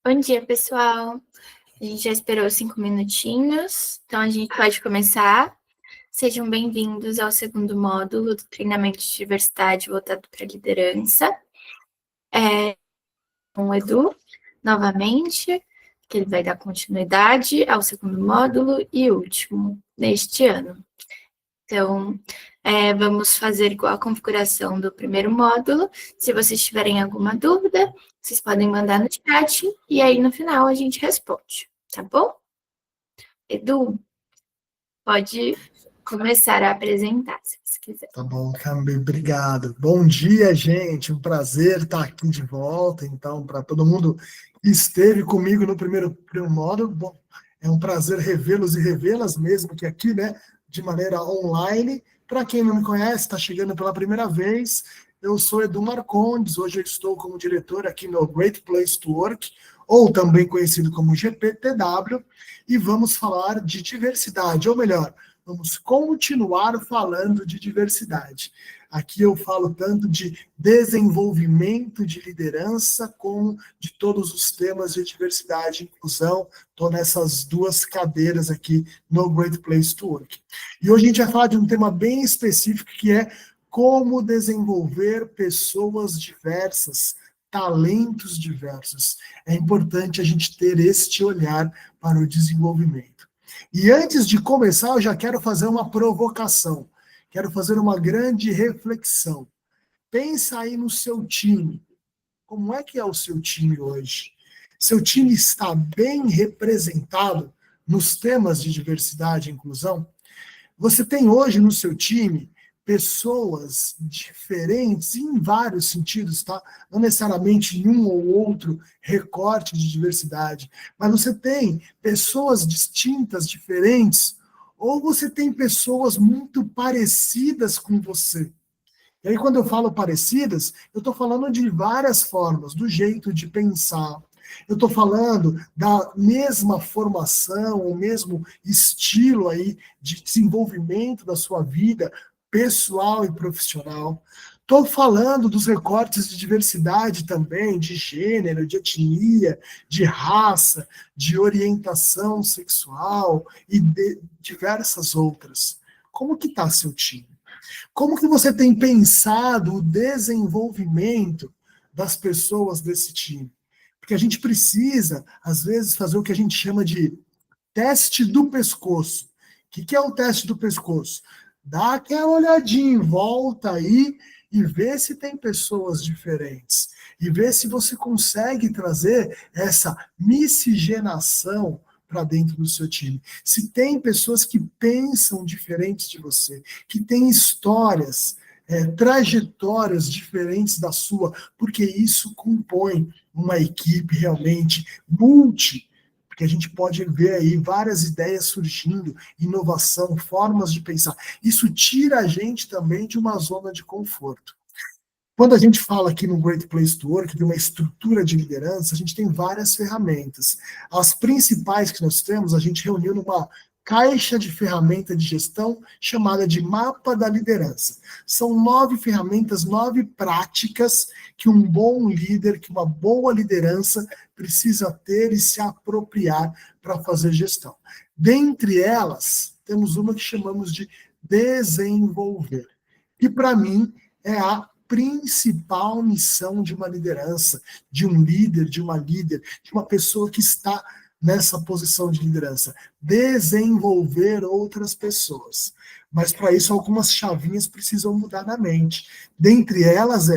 Bom dia, pessoal. A gente já esperou 5 minutinhos, então a gente pode começar. Sejam bem-vindos ao segundo módulo do treinamento de diversidade voltado para liderança. Com o Edu, novamente, que ele vai dar continuidade ao segundo módulo e último neste ano. Então, vamos fazer igual a configuração do primeiro módulo. Se vocês tiverem alguma dúvida, vocês podem mandar no chat e aí no final a gente responde, tá bom? Edu, pode começar a apresentar, se você quiser. Tá bom, Cambi, obrigado. Bom dia, gente. Um prazer estar aqui de volta. Então, para todo mundo que esteve comigo no primeiro módulo, bom, é um prazer revê-los e revê-las mesmo que aqui, né, de maneira online. Para quem não me conhece, está chegando pela primeira vez, eu sou Edu Marcondes. Hoje eu estou como diretor aqui no Great Place to Work, ou também conhecido como GPTW, e vamos falar de diversidade, ou melhor, vamos continuar falando de diversidade. Aqui eu falo tanto de desenvolvimento de liderança, como de todos os temas de diversidade e inclusão. Estou nessas duas cadeiras aqui no Great Place to Work. E hoje a gente vai falar de um tema bem específico, que é como desenvolver pessoas diversas, talentos diversos. É importante a gente ter este olhar para o desenvolvimento. E antes de começar, eu já quero fazer uma provocação. Quero fazer uma grande reflexão. Pensa aí no seu time. Como é que é o seu time hoje? Seu time está bem representado nos temas de diversidade e inclusão? Você tem hoje no seu time pessoas diferentes em vários sentidos, tá? Não necessariamente em um ou outro recorte de diversidade, mas você tem pessoas distintas, diferentes, ou você tem pessoas muito parecidas com você. E aí, quando eu falo parecidas, eu estou falando de várias formas, do jeito de pensar. Eu estou falando da mesma formação, o mesmo estilo aí de desenvolvimento da sua vida pessoal e profissional. Estou falando dos recortes de diversidade também, de gênero, de etnia, de raça, de orientação sexual e de diversas outras. Como que está seu time? Como que você tem pensado o desenvolvimento das pessoas desse time? Porque a gente precisa, às vezes, fazer o que a gente chama de teste do pescoço. O que é o teste do pescoço? Dá aquela olhadinha em volta aí e vê se tem pessoas diferentes. E vê se você consegue trazer essa miscigenação para dentro do seu time. Se tem pessoas que pensam diferentes de você, que têm histórias, trajetórias diferentes da sua, porque isso compõe uma equipe realmente porque a gente pode ver aí várias ideias surgindo, inovação, formas de pensar. Isso tira a gente também de uma zona de conforto. Quando a gente fala aqui no Great Place to Work, de uma estrutura de liderança, a gente tem várias ferramentas. As principais que nós temos, a gente reuniu numa caixa de ferramenta de gestão chamada de Mapa da Liderança. São 9 ferramentas, 9 práticas que um bom líder, que uma boa liderança precisa ter e se apropriar para fazer gestão. Dentre elas, temos uma que chamamos de desenvolver. E, para mim, é a principal missão de uma liderança, de um líder, de uma líder, de uma pessoa que está nessa posição de liderança, desenvolver outras pessoas. Mas para isso algumas chavinhas precisam mudar na mente. Dentre elas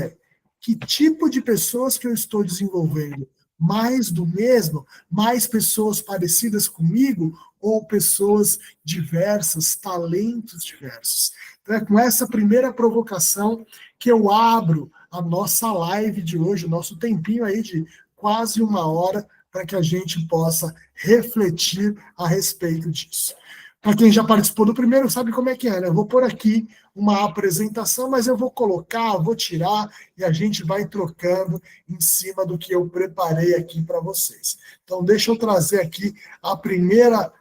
que tipo de pessoas que eu estou desenvolvendo? Mais do mesmo? Mais pessoas parecidas comigo? Ou pessoas diversas, talentos diversos? Então é com essa primeira provocação que eu abro a nossa live de hoje, o nosso tempinho aí de quase 1 hora, para que a gente possa refletir a respeito disso. Para quem já participou do primeiro, sabe como é que é, né? Eu vou pôr aqui uma apresentação, mas eu vou colocar, vou tirar, e a gente vai trocando em cima do que eu preparei aqui para vocês. Então, deixa eu trazer aqui a primeira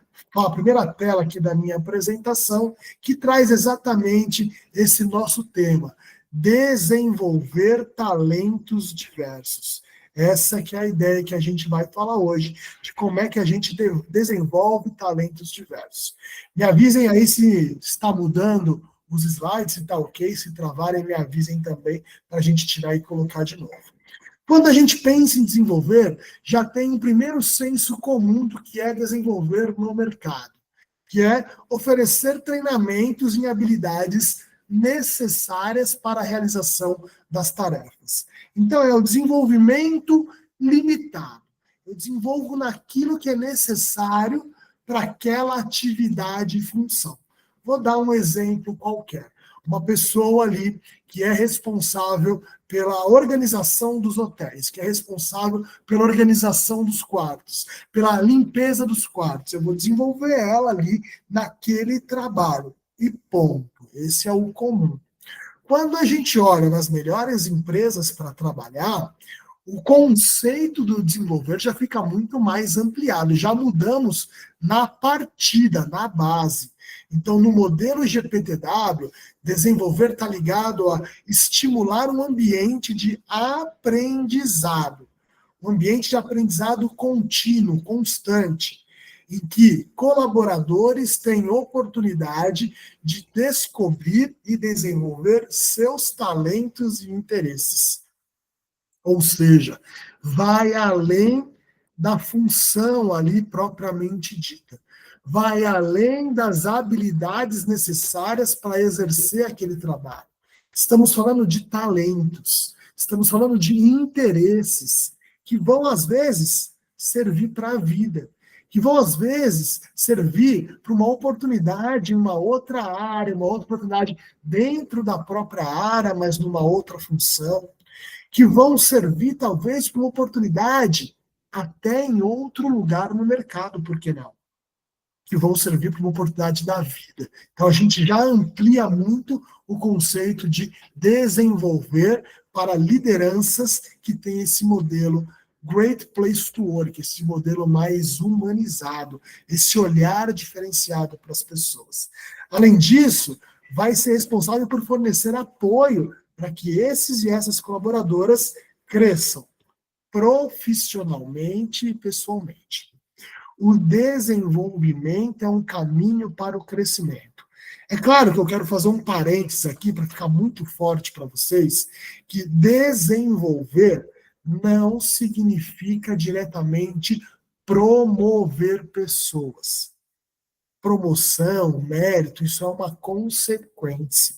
tela aqui da minha apresentação, que traz exatamente esse nosso tema: desenvolver talentos diversos. Essa que é a ideia que a gente vai falar hoje, de como é que a gente desenvolve talentos diversos. Me avisem aí se está mudando os slides, se está ok, se travarem, me avisem também, para a gente tirar e colocar de novo. Quando a gente pensa em desenvolver, já tem um primeiro senso comum do que é desenvolver no mercado, que é oferecer treinamentos em habilidades necessárias para a realização das tarefas. Então, é o desenvolvimento limitado. Eu desenvolvo naquilo que é necessário para aquela atividade e função. Vou dar um exemplo qualquer. Uma pessoa ali que é responsável pela organização dos hotéis, que é responsável pela organização dos quartos, pela limpeza dos quartos. Eu vou desenvolver ela ali naquele trabalho. E ponto. Esse é o comum. Quando a gente olha nas melhores empresas para trabalhar, o conceito do desenvolver já fica muito mais ampliado. Já mudamos na partida, na base. Então, no modelo GPTW, desenvolver está ligado a estimular um ambiente de aprendizado, um ambiente de aprendizado contínuo, constante, em que colaboradores têm oportunidade de descobrir e desenvolver seus talentos e interesses. Ou seja, vai além da função ali propriamente dita. Vai além das habilidades necessárias para exercer aquele trabalho. Estamos falando de talentos, estamos falando de interesses que vão, às vezes, servir para a vida, que vão, às vezes, servir para uma oportunidade em uma outra área, uma outra oportunidade dentro da própria área, mas numa outra função, que vão servir talvez para uma oportunidade até em outro lugar no mercado, por que não? Que vão servir para uma oportunidade da vida. Então a gente já amplia muito o conceito de desenvolver para lideranças que têm esse modelo Great Place to Work, esse modelo mais humanizado, esse olhar diferenciado para as pessoas. Além disso, vai ser responsável por fornecer apoio para que esses e essas colaboradoras cresçam profissionalmente e pessoalmente. O desenvolvimento é um caminho para o crescimento. É claro que eu quero fazer um parênteses aqui para ficar muito forte para vocês, que desenvolver não significa diretamente promover pessoas. Promoção, mérito, isso é uma consequência.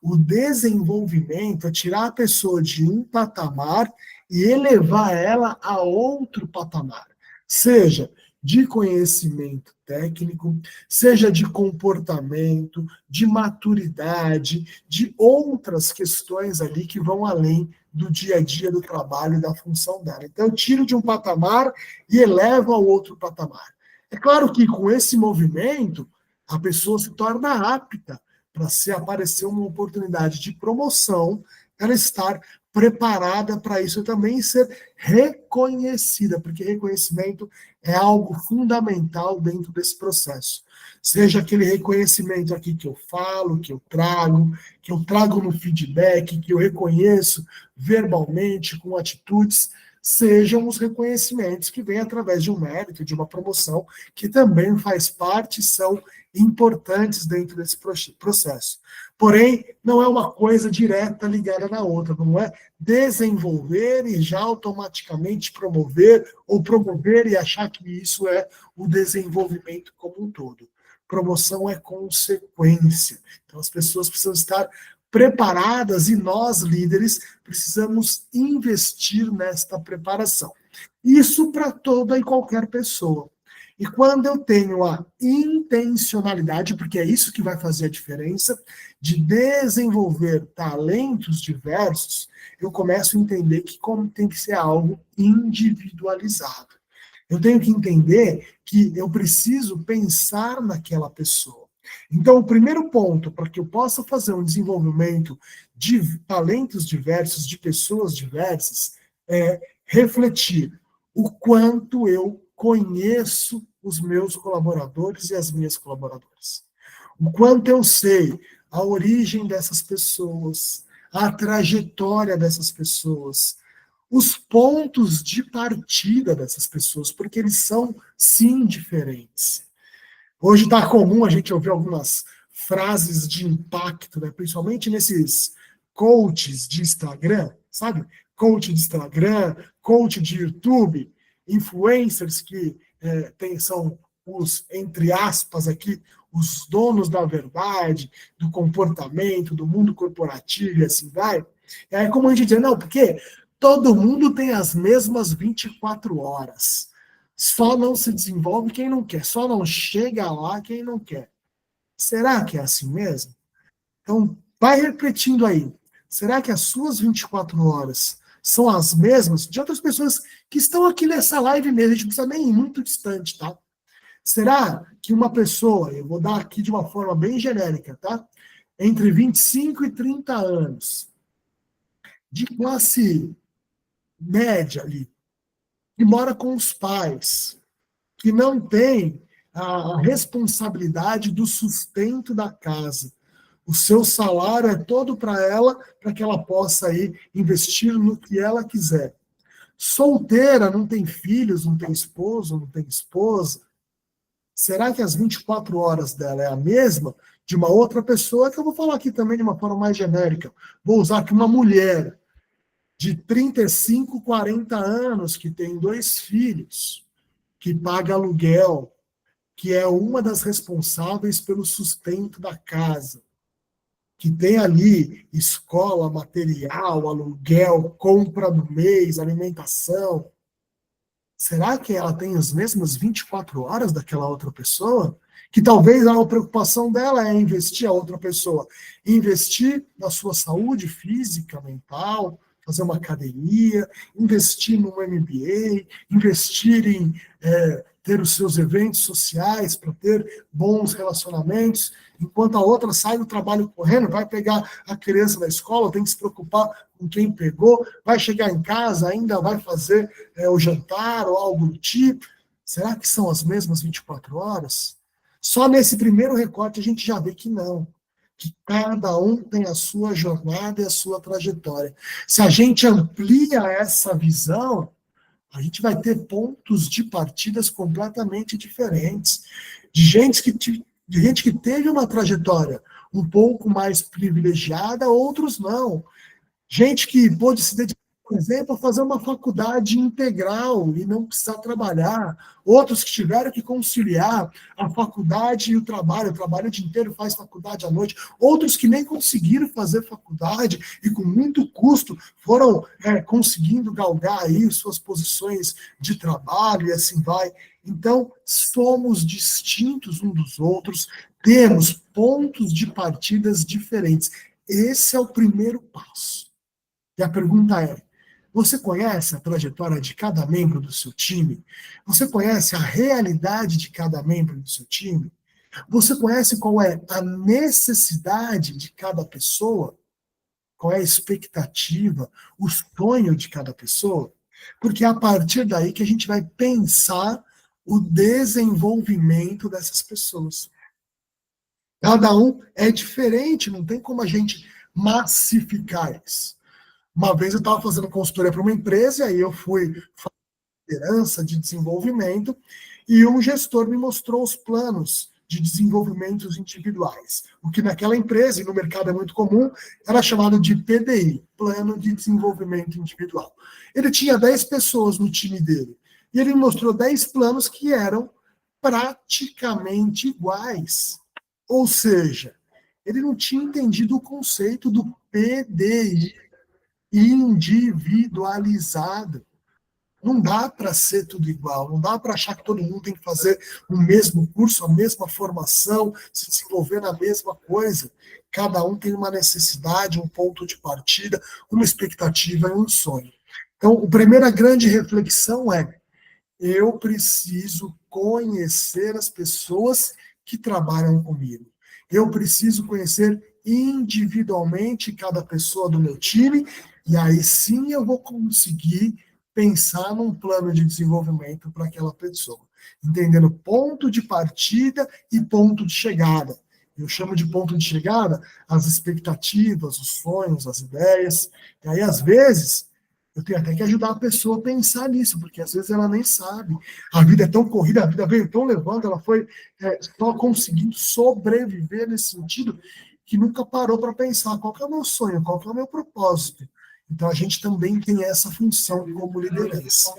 O desenvolvimento é tirar a pessoa de um patamar e elevar ela a outro patamar. Seja de conhecimento técnico, seja de comportamento, de maturidade, de outras questões ali que vão além do dia a dia do trabalho e da função dela. Então, eu tiro de um patamar e elevo ao outro patamar. É claro que com esse movimento, a pessoa se torna apta para se aparecer uma oportunidade de promoção, ela estar preparada para isso também e ser reconhecida, porque reconhecimento é algo fundamental dentro desse processo. Seja aquele reconhecimento aqui que eu falo, que eu trago no feedback, que eu reconheço verbalmente, com atitudes, sejam os reconhecimentos que vêm através de um mérito, de uma promoção, que também faz parte, são importantes dentro desse processo. Porém, não é uma coisa direta ligada na outra, não é desenvolver e já automaticamente promover, ou promover e achar que isso é o desenvolvimento como um todo. Promoção é consequência. Então, as pessoas precisam estar preparadas e nós, líderes, precisamos investir nesta preparação. Isso para toda e qualquer pessoa. E quando eu tenho a intencionalidade, porque é isso que vai fazer a diferença, de desenvolver talentos diversos, eu começo a entender que como tem que ser algo individualizado. Eu tenho que entender que eu preciso pensar naquela pessoa. Então, o primeiro ponto para que eu possa fazer um desenvolvimento de talentos diversos, de pessoas diversas, é refletir o quanto eu conheço os meus colaboradores e as minhas colaboradoras. O quanto eu sei a origem dessas pessoas, a trajetória dessas pessoas, os pontos de partida dessas pessoas, porque eles são, sim, diferentes. Hoje está comum a gente ouvir algumas frases de impacto, né? Principalmente nesses coaches de Instagram, sabe? Coach de Instagram, coach de YouTube, influencers que são os, entre aspas aqui, os donos da verdade, do comportamento, do mundo corporativo e assim vai. É como a gente diz, não, porque todo mundo tem as mesmas 24 horas. Só não se desenvolve quem não quer, só não chega lá quem não quer. Será que é assim mesmo? Então, vai repetindo aí. Será que as suas 24 horas são as mesmas de outras pessoas que estão aqui nessa live mesmo? A gente não precisa nem ir muito distante, tá? Será que uma pessoa, eu vou dar aqui de uma forma bem genérica, tá? Entre 25 e 30 anos, de classe média ali, que mora com os pais, que não tem a responsabilidade do sustento da casa. O seu salário é todo para que ela possa aí investir no que ela quiser. Solteira, não tem filhos, não tem esposo, não tem esposa. Será que as 24 horas dela é a mesma de uma outra pessoa, que eu vou falar aqui também de uma forma mais genérica? Vou usar aqui uma mulher de 35, 40 anos, que tem 2 filhos, que paga aluguel, que é uma das responsáveis pelo sustento da casa, que tem ali escola, material, aluguel, compra do mês, alimentação. Será que ela tem as mesmas 24 horas daquela outra pessoa? Que talvez a preocupação dela é investir a outra pessoa, investir na sua saúde física, mental, fazer uma academia, investir num MBA, investir em ter os seus eventos sociais para ter bons relacionamentos, enquanto a outra sai do trabalho correndo, vai pegar a criança da escola, tem que se preocupar com quem pegou, vai chegar em casa, ainda vai fazer o jantar ou algo do tipo. Será que são as mesmas 24 horas? Só nesse primeiro recorte a gente já vê que não, que cada um tem a sua jornada e a sua trajetória. Se a gente amplia essa visão, a gente vai ter pontos de partidas completamente diferentes, de gente que teve uma trajetória um pouco mais privilegiada, outros não. Gente que pôde se dedicar, por exemplo, a fazer uma faculdade integral e não precisar trabalhar. Outros que tiveram que conciliar a faculdade e o trabalho o dia inteiro, faz faculdade à noite. Outros que nem conseguiram fazer faculdade e com muito custo foram conseguindo galgar aí suas posições de trabalho e assim vai. Então, somos distintos uns dos outros, temos pontos de partidas diferentes. Esse é o primeiro passo. E a pergunta é: você conhece a trajetória de cada membro do seu time? Você conhece a realidade de cada membro do seu time? Você conhece qual é a necessidade de cada pessoa? Qual é a expectativa, o sonho de cada pessoa? Porque é a partir daí que a gente vai pensar o desenvolvimento dessas pessoas. Cada um é diferente, não tem como a gente massificar isso. Uma vez eu estava fazendo consultoria para uma empresa, e aí eu fui fazer liderança de desenvolvimento, e um gestor me mostrou os planos de desenvolvimentos individuais. O que naquela empresa, e no mercado é muito comum, era chamado de PDI, Plano de Desenvolvimento Individual. Ele tinha 10 pessoas no time dele, e ele me mostrou 10 planos que eram praticamente iguais. Ou seja, ele não tinha entendido o conceito do PDI, individualizado. Não dá para ser tudo igual, não dá para achar que todo mundo tem que fazer o mesmo curso, a mesma formação, se desenvolver na mesma coisa. Cada um tem uma necessidade, um ponto de partida, uma expectativa e um sonho. Então, a primeira grande reflexão é: eu preciso conhecer as pessoas que trabalham comigo. Eu preciso conhecer individualmente cada pessoa do meu time, e aí sim eu vou conseguir pensar num plano de desenvolvimento para aquela pessoa, entendendo ponto de partida e ponto de chegada. Eu chamo de ponto de chegada as expectativas, os sonhos, as ideias. E aí, às vezes, Eu tenho até que ajudar a pessoa a pensar nisso, porque às vezes ela nem sabe. A vida é tão corrida, a vida veio tão levando, ela foi só conseguindo sobreviver nesse sentido, que nunca parou para pensar qual que é o meu sonho, qual que é o meu propósito. Então a gente também tem essa função como liderança.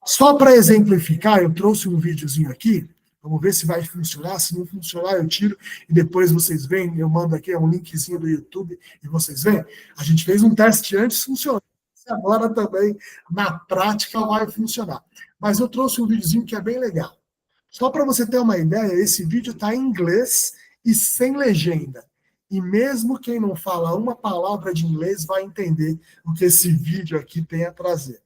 Só para exemplificar, eu trouxe um videozinho aqui, vamos ver se vai funcionar, se não funcionar eu tiro e depois vocês veem, eu mando aqui um linkzinho do YouTube e vocês veem. A gente fez um teste antes, funcionou. Agora também, na prática, vai funcionar. Mas eu trouxe um videozinho que é bem legal. Só para você ter uma ideia, esse vídeo está em inglês e sem legenda. E mesmo quem não fala uma palavra de inglês vai entender o que esse vídeo aqui tem a trazer.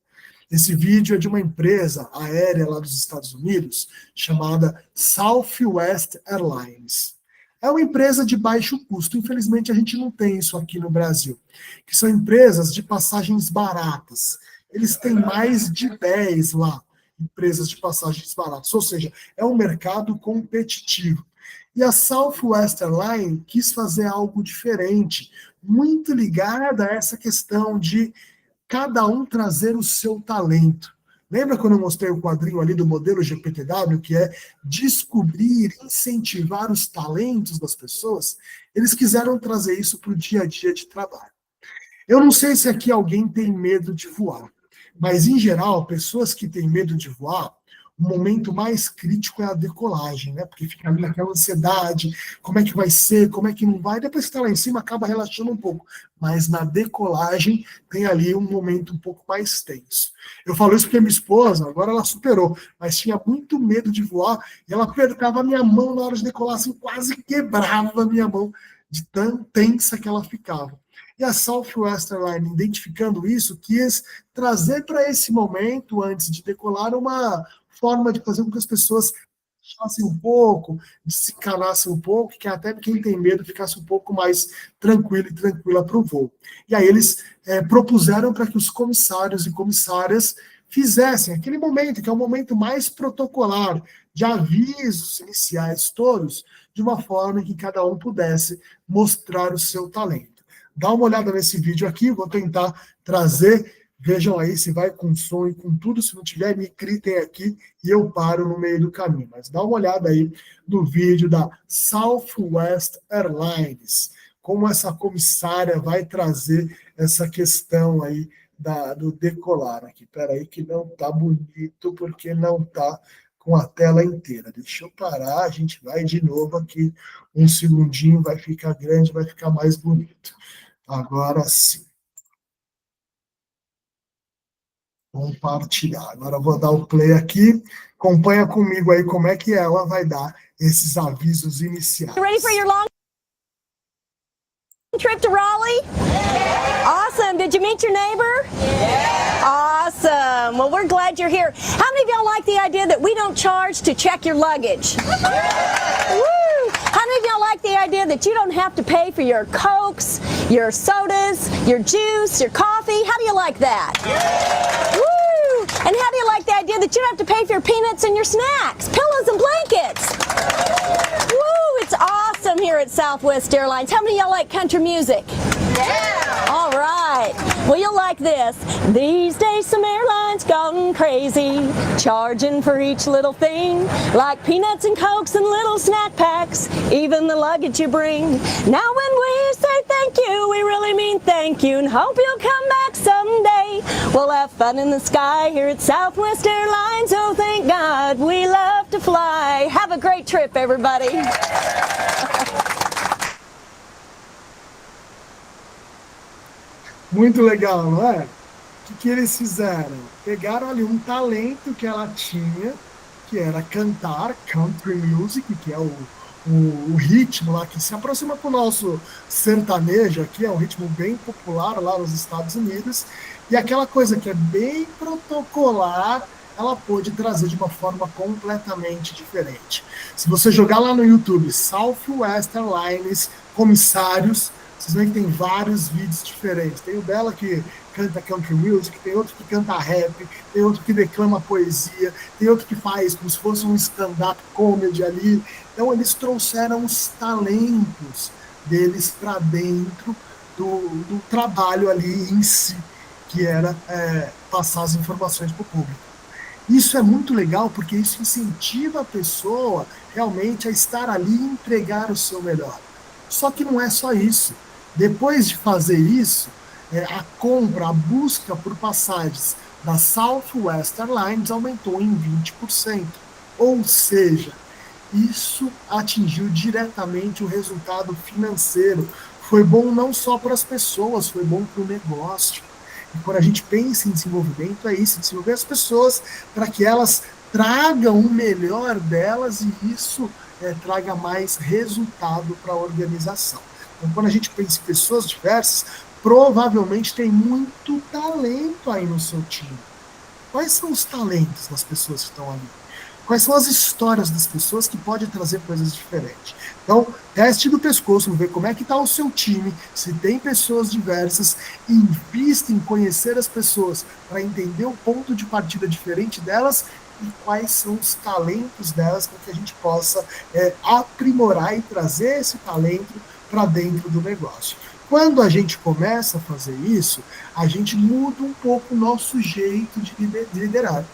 Esse vídeo é de uma empresa aérea lá dos Estados Unidos, chamada Southwest Airlines. É uma empresa de baixo custo. Infelizmente, a gente não tem isso aqui no Brasil, que são empresas de passagens baratas. Eles têm mais de 10 lá, empresas de passagens baratas. Ou seja, é um mercado competitivo. E a Southwest Airlines quis fazer algo diferente, muito ligada a essa questão de cada um trazer o seu talento. Lembra quando eu mostrei o quadrinho ali do modelo GPTW, que é descobrir, incentivar os talentos das pessoas? Eles quiseram trazer isso para o dia a dia de trabalho. Eu não sei se aqui alguém tem medo de voar, mas, em geral, pessoas que têm medo de voar, o momento mais crítico é a decolagem, né? Porque fica ali naquela ansiedade, como é que vai ser, como é que não vai. Depois que está lá em cima, acaba relaxando um pouco. Mas na decolagem tem ali um momento um pouco mais tenso. Eu falo isso porque minha esposa, agora ela superou, mas tinha muito medo de voar, e ela apertava a minha mão na hora de decolar, assim, quase quebrava a minha mão de tão tensa que ela ficava. E a Southwest Airlines, identificando isso, quis trazer para esse momento, antes de decolar, uma forma de fazer com que as pessoas relaxassem um pouco, se calassem um pouco, que até quem tem medo ficasse um pouco mais tranquilo e tranquila para o voo. E aí eles propuseram para que os comissários e comissárias fizessem aquele momento, que é o momento mais protocolar, de avisos iniciais todos, de uma forma em que cada um pudesse mostrar o seu talento. Dá uma olhada nesse vídeo aqui, vou tentar trazer. Vejam aí se vai com som e com tudo. Se não tiver, me gritem aqui e eu paro no meio do caminho. Mas dá uma olhada aí no vídeo da Southwest Airlines, como essa comissária vai trazer essa questão aí do decolar aqui. Espera aí que não está bonito, porque não está com a tela inteira. Deixa eu parar, a gente vai de novo aqui. Um segundinho, vai ficar grande, vai ficar mais bonito. Agora sim. Compartilhar. Agora eu vou dar o play aqui. Acompanha comigo aí como é que ela vai dar esses avisos iniciais. Ready for your long trip to Raleigh? Yeah. Awesome. Did you meet your neighbor? Yeah. Awesome. Well, we're glad you're here. How many of y'all like the idea that we don't charge to check your luggage? Yeah. Woo! How many of y'all like the idea that you don't have to pay for your Cokes, your sodas, your juice, your coffee? How do you like that? Yeah. Woo! And how do you like the idea that you don't have to pay for your peanuts and your snacks, pillows and blankets? Woo! It's awesome here at Southwest Airlines. How many of y'all like country music? Yeah! All right. Well, you'll like this. These days some airlines gone crazy, charging for each little thing, like peanuts and Cokes and little snack packs, even the luggage you bring. Now when we say thank you, we really mean thank you, and hope you'll come back someday. We'll have fun in the sky here at Southwest Airlines. Oh, thank God we love to fly. Have a great trip, everybody. Muito legal, não é? O que eles fizeram? Pegaram ali um talento que ela tinha, que era cantar country music, que é o ritmo lá que se aproxima para o nosso sertanejo aqui, é um ritmo bem popular lá nos Estados Unidos, e aquela coisa que é bem protocolar, ela pôde trazer de uma forma completamente diferente. Se você jogar lá no YouTube, Southwest Airlines, comissários, vocês veem que tem vários vídeos diferentes. Tem o dela que canta country music, tem outro que canta rap, tem outro que declama poesia, tem outro que faz como se fosse um stand-up comedy ali. Então eles trouxeram os talentos deles para dentro do trabalho ali em si, que era passar as informações para o público. Isso é muito legal porque isso incentiva a pessoa realmente a estar ali e entregar o seu melhor. Só que não é só isso. Depois de fazer isso, a compra, a busca por passagens da Southwest Airlines aumentou em 20%. Ou seja, isso atingiu diretamente o resultado financeiro. Foi bom não só para as pessoas, foi bom para o negócio. E quando a gente pensa em desenvolvimento, é isso, desenvolver as pessoas para que elas tragam o melhor delas e isso traga mais resultado para a organização. Então, quando a gente pensa em pessoas diversas, provavelmente tem muito talento aí no seu time. Quais são os talentos das pessoas que estão ali? Quais são as histórias das pessoas que podem trazer coisas diferentes? Então, teste do pescoço, ver como é que está o seu time, se tem pessoas diversas, invista em conhecer as pessoas para entender o ponto de partida diferente delas e quais são os talentos delas para que a gente possa aprimorar e trazer esse talento para dentro do negócio. Quando a gente começa a fazer isso, a gente muda um pouco o nosso jeito de liderar.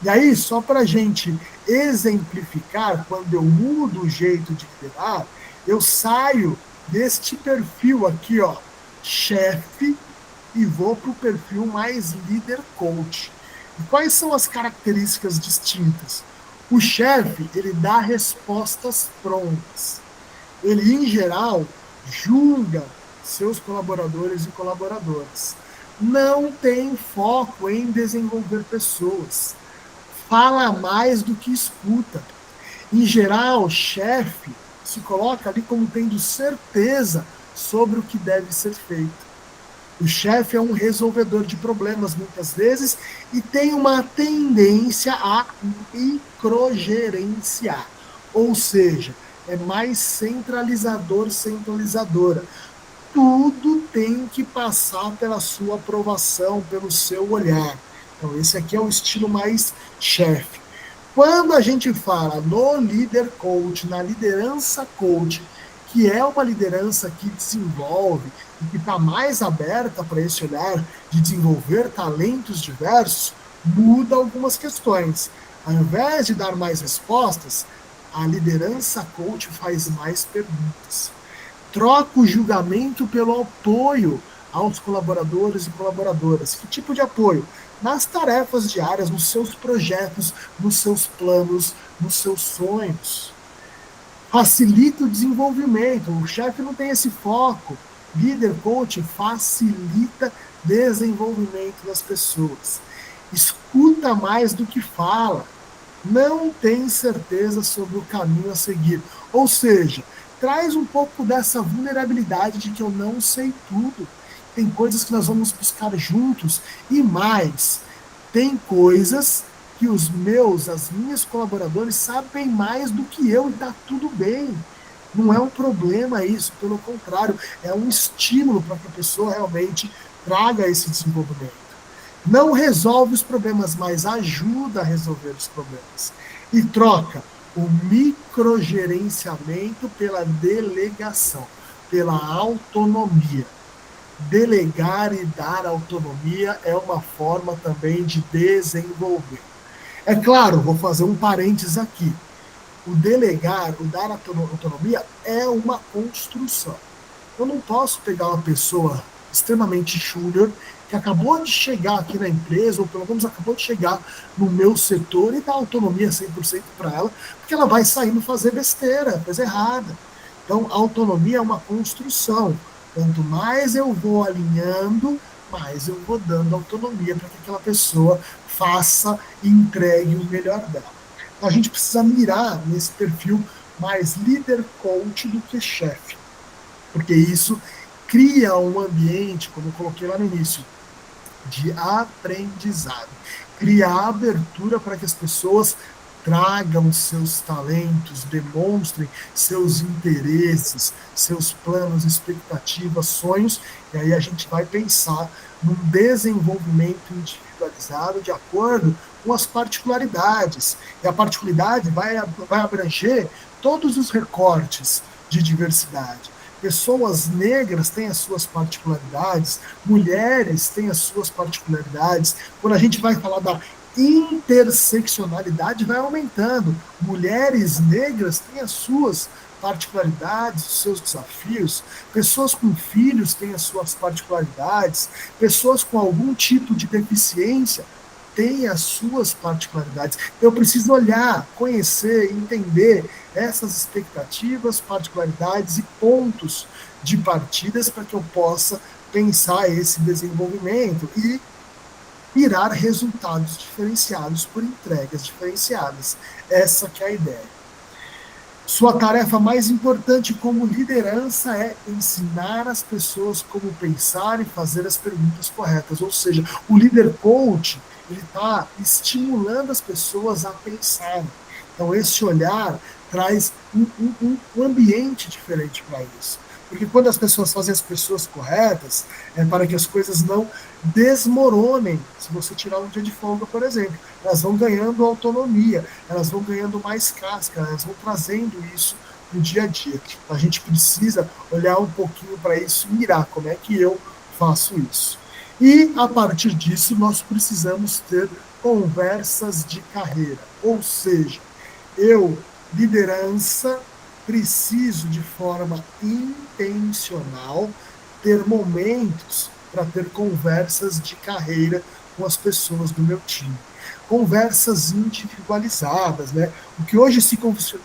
E aí, só para a gente exemplificar, quando eu mudo o jeito de liderar, eu saio deste perfil aqui, ó, chefe, e vou para o perfil mais líder coach. E quais são as características distintas? O chefe, ele dá respostas prontas. Ele, em geral, julga seus colaboradores e colaboradoras. Não tem foco em desenvolver pessoas. Fala mais do que escuta. Em geral, o chefe se coloca ali como tendo certeza sobre o que deve ser feito. O chefe é um resolvedor de problemas, muitas vezes, e tem uma tendência a microgerenciar. Ou seja, é mais centralizadora. Tudo tem que passar pela sua aprovação, pelo seu olhar. Então, esse aqui é o estilo mais chefe. Quando a gente fala no líder coach, na liderança coach, que é uma liderança que desenvolve e que está mais aberta para esse olhar de desenvolver talentos diversos, muda algumas questões. Ao invés de dar mais respostas, a liderança coach faz mais perguntas. Troca o julgamento pelo apoio aos colaboradores e colaboradoras. Que tipo de apoio? Nas tarefas diárias, nos seus projetos, nos seus planos, nos seus sonhos. Facilita o desenvolvimento. O chefe não tem esse foco. Líder coach facilita desenvolvimento das pessoas. Escuta mais do que fala. Não tem certeza sobre o caminho a seguir. Ou seja, traz um pouco dessa vulnerabilidade de que eu não sei tudo. Tem coisas que nós vamos buscar juntos e mais, tem coisas que as minhas colaboradores sabem mais do que eu e está tudo bem. Não é um problema isso, pelo contrário, é um estímulo para que a pessoa realmente traga esse desenvolvimento. Não resolve os problemas, mas ajuda a resolver os problemas. E troca o microgerenciamento pela delegação, pela autonomia. Delegar e dar autonomia é uma forma também de desenvolver. É claro, vou fazer um parênteses aqui. O delegar, o dar autonomia é uma construção. Eu não posso pegar uma pessoa extremamente júnior que acabou de chegar aqui na empresa, ou pelo menos acabou de chegar no meu setor e dar autonomia 100% para ela, porque ela vai saindo fazer besteira, coisa errada. Então, a autonomia é uma construção. Quanto mais eu vou alinhando, mais eu vou dando autonomia para que aquela pessoa faça e entregue o melhor dela. Então, a gente precisa mirar nesse perfil mais líder coach do que chefe, porque isso cria um ambiente, como eu coloquei lá no início, de aprendizado. Cria abertura para que as pessoas tragam seus talentos, demonstrem seus interesses, seus planos, expectativas, sonhos, e aí a gente vai pensar num desenvolvimento individualizado de acordo com as particularidades. E a particularidade vai abranger todos os recortes de diversidade. pessoas negras têm as suas particularidades, mulheres têm as suas particularidades. Quando a gente vai falar da interseccionalidade, vai aumentando. Mulheres negras têm as suas particularidades, os seus desafios, pessoas com filhos têm as suas particularidades, pessoas com algum tipo de deficiência têm as suas particularidades. Eu preciso olhar, conhecer, entender essas expectativas, particularidades e pontos de partidas para que eu possa pensar esse desenvolvimento e virar resultados diferenciados por entregas diferenciadas. Essa que é a ideia. Sua tarefa mais importante como liderança é ensinar as pessoas como pensar e fazer as perguntas corretas. Ou seja, o líder coach, ele está estimulando as pessoas a pensar. Então, esse olhar traz um ambiente diferente para isso. Porque quando as pessoas fazem as pessoas corretas, é para que as coisas não desmoronem. Se você tirar um dia de folga, por exemplo, elas vão ganhando autonomia, elas vão ganhando mais casca, elas vão trazendo isso no dia a dia. A gente precisa olhar um pouquinho para isso e mirar como é que eu faço isso. E, a partir disso, nós precisamos ter conversas de carreira. Ou seja, eu, liderança, preciso, de forma intencional, ter momentos para ter conversas de carreira com as pessoas do meu time. Conversas individualizadas, né? O que hoje se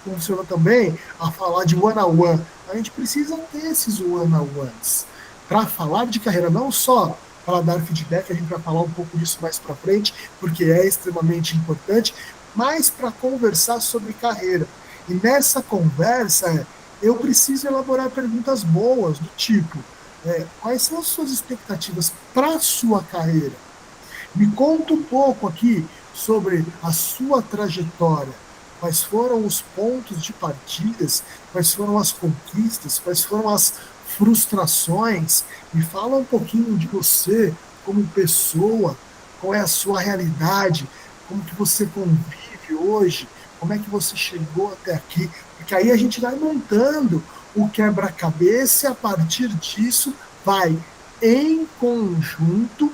funciona também a falar de one-on-one. A gente precisa ter esses one-on-ones para falar de carreira, não só para dar feedback, a gente vai falar um pouco disso mais para frente, porque é extremamente importante, mas para conversar sobre carreira. E nessa conversa, eu preciso elaborar perguntas boas, do tipo, quais são as suas expectativas para a sua carreira? Me conta um pouco aqui sobre a sua trajetória. Quais foram os pontos de partidas? Quais foram as conquistas? Quais foram as frustrações? Me fala um pouquinho de você como pessoa, qual é a sua realidade, como que você convive hoje, como é que você chegou até aqui, porque aí a gente vai montando o quebra-cabeça e a partir disso vai, em conjunto,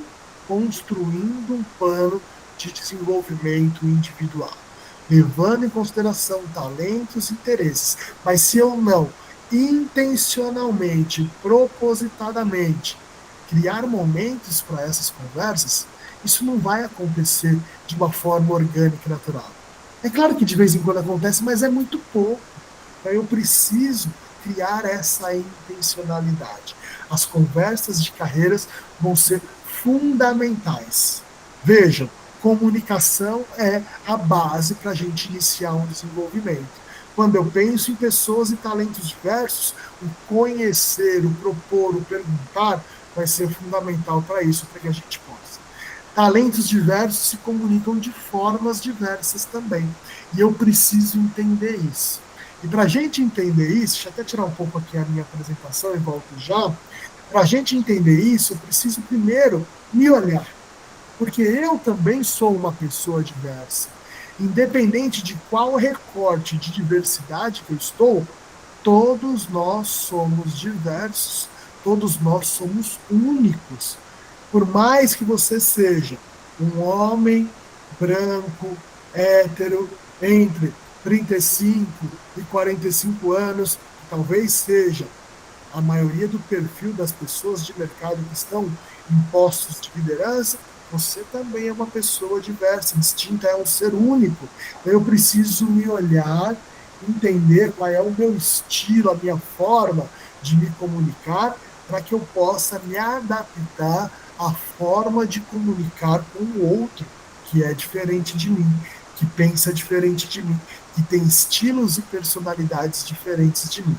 construindo um plano de desenvolvimento individual, levando em consideração talentos e interesses. Mas se eu não, intencionalmente, propositadamente, criar momentos para essas conversas, isso não vai acontecer de uma forma orgânica e natural. É claro que de vez em quando acontece, mas é muito pouco. Então eu preciso criar essa intencionalidade. As conversas de carreiras vão ser fundamentais. Vejam, comunicação é a base para a gente iniciar um desenvolvimento. Quando eu penso em pessoas e talentos diversos, o conhecer, o propor, o perguntar vai ser fundamental para isso, para que a gente possa. Talentos diversos se comunicam de formas diversas também. E eu preciso entender isso. E para a gente entender isso, deixa eu até tirar um pouco aqui a minha apresentação e volto já. Para a gente entender isso, eu preciso primeiro me olhar. Porque eu também sou uma pessoa diversa. Independente de qual recorte de diversidade que eu estou, todos nós somos diversos, todos nós somos únicos. Por mais que você seja um homem branco, hétero, entre 35 e 45 anos, talvez seja a maioria do perfil das pessoas de mercado que estão em postos de liderança, você também é uma pessoa diversa, distinta, é um ser único. Eu preciso me olhar, entender qual é o meu estilo, a minha forma de me comunicar, para que eu possa me adaptar à forma de comunicar com o outro, que é diferente de mim, que pensa diferente de mim, que tem estilos e personalidades diferentes de mim.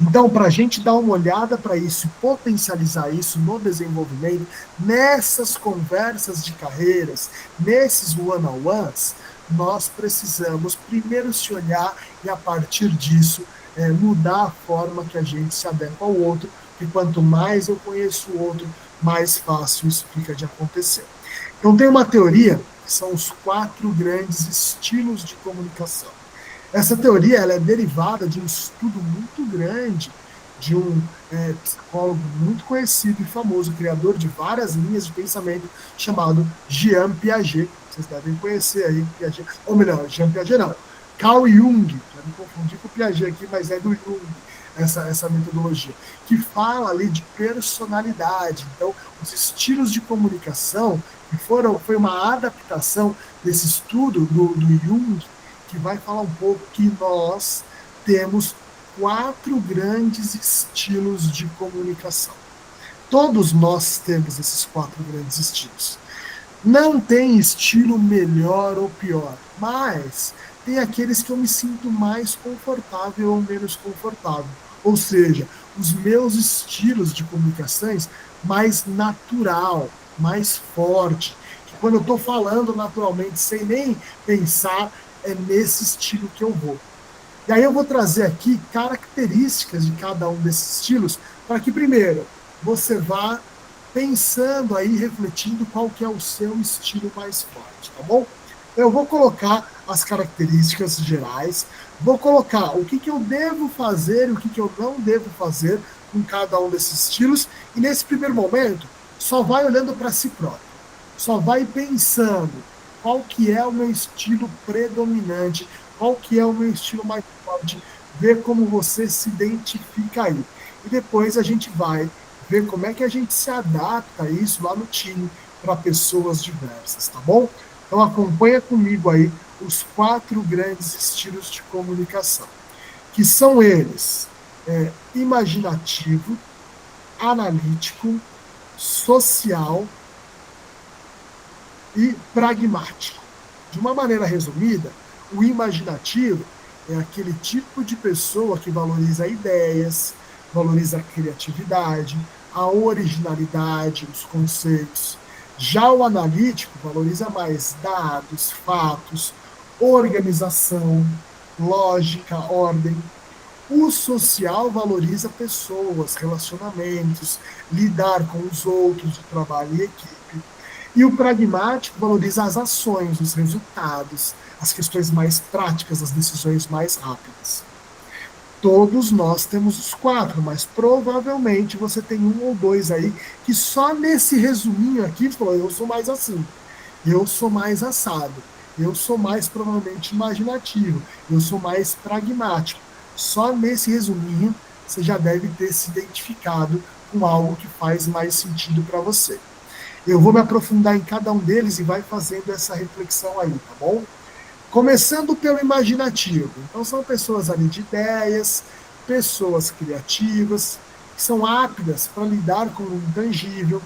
Então, para a gente dar uma olhada para isso, potencializar isso no desenvolvimento, nessas conversas de carreiras, nesses one-on-ones, nós precisamos primeiro se olhar e, a partir disso, mudar a forma que a gente se adequa ao outro, e quanto mais eu conheço o outro, mais fácil isso fica de acontecer. Então, tem uma teoria, que são os 4 grandes estilos de comunicação. Essa teoria ela é derivada de um estudo muito grande de um psicólogo muito conhecido e famoso, criador de várias linhas de pensamento, chamado Jean Piaget. Vocês devem conhecer aí Piaget, ou melhor, Jean Piaget não, Carl Jung, já me confundi com o Piaget aqui, mas é do Jung, essa metodologia, que fala ali de personalidade. Então, os estilos de comunicação que foi uma adaptação desse estudo do Jung, que vai falar um pouco que nós temos 4 grandes estilos de comunicação. Todos nós temos esses 4 grandes estilos. Não tem estilo melhor ou pior, mas tem aqueles que eu me sinto mais confortável ou menos confortável. Ou seja, os meus estilos de comunicações mais natural, mais forte, que quando eu estou falando naturalmente, sem nem pensar, é nesse estilo que eu vou. E aí eu vou trazer aqui características de cada um desses estilos, para que primeiro você vá pensando aí, refletindo qual que é o seu estilo mais forte, tá bom? Eu vou colocar as características gerais, vou colocar o que eu devo fazer e o que eu não devo fazer com cada um desses estilos, e nesse primeiro momento, só vai olhando para si próprio, só vai pensando qual que é o meu estilo predominante, qual que é o meu estilo mais forte, ver como você se identifica aí. E depois a gente vai ver como é que a gente se adapta a isso lá no time para pessoas diversas, tá bom? Então acompanha comigo aí os 4 grandes estilos de comunicação, que são eles: imaginativo, analítico, social e pragmático. De uma maneira resumida, o imaginativo é aquele tipo de pessoa que valoriza ideias, valoriza a criatividade, a originalidade, os conceitos. Já o analítico valoriza mais dados, fatos, organização, lógica, ordem. O social valoriza pessoas, relacionamentos, lidar com os outros, o trabalho em equipe. E o pragmático valoriza as ações, os resultados, as questões mais práticas, as decisões mais rápidas. Todos nós temos os 4, mas provavelmente você tem 1 ou 2 aí que só nesse resuminho aqui falou: eu sou mais assim, eu sou mais assado, eu sou mais provavelmente imaginativo, eu sou mais pragmático. Só nesse resuminho você já deve ter se identificado com algo que faz mais sentido para você. Eu vou me aprofundar em cada um deles e vai fazendo essa reflexão aí, tá bom? Começando pelo imaginativo. Então, são pessoas ali de ideias, pessoas criativas, que são ávidas para lidar com o intangível,